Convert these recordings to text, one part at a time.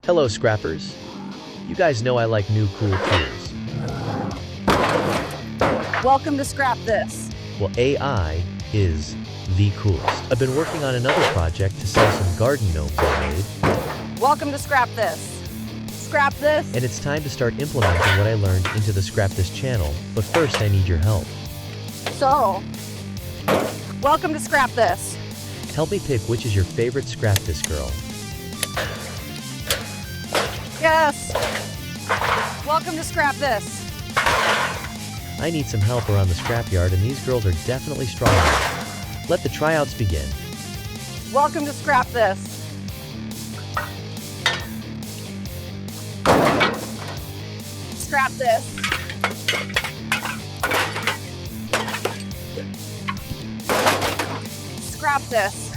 Hello, scrappers. You guys know I like new cool tools. Welcome to Scrap This. Well, AI is the coolest. I've been working on another project to sell some garden gnomes I made. Welcome to Scrap This. Scrap This. And it's time to start implementing what I learned into the Scrap This channel, but first I need your help. So, welcome to Scrap This. Help me pick which is your favorite Scrap This girl. Yes. Welcome to Scrap This. I need some help around the scrapyard, and these girls are definitely strong. Let the tryouts begin. Welcome to Scrap This. Scrap This. Scrap This.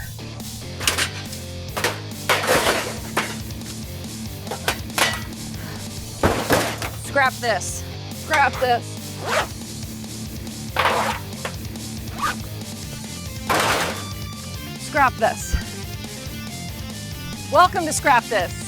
Scrap This. Scrap This. Scrap This. Welcome to Scrap This.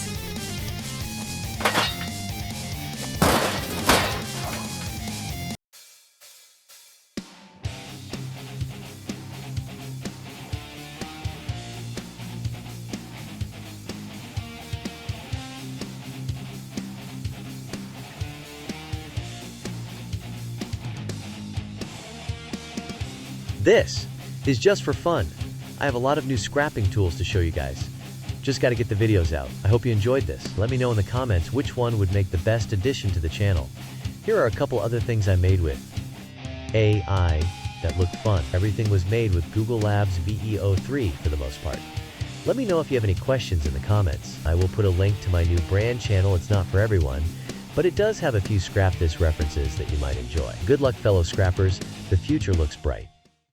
This is just for fun. I have a lot of new scrapping tools to show you guys. Just got to get the videos out. I hope you enjoyed this. Let me know in the comments which one would make the best addition to the channel. Here are a couple other things I made with AI that looked fun. Everything was made with Google Labs VEO3 for the most part. Let me know if you have any questions in the comments. I will put a link to my new brand channel. It's not for everyone, but it does have a few Scrap This references that you might enjoy. Good luck, fellow scrappers. The future looks bright.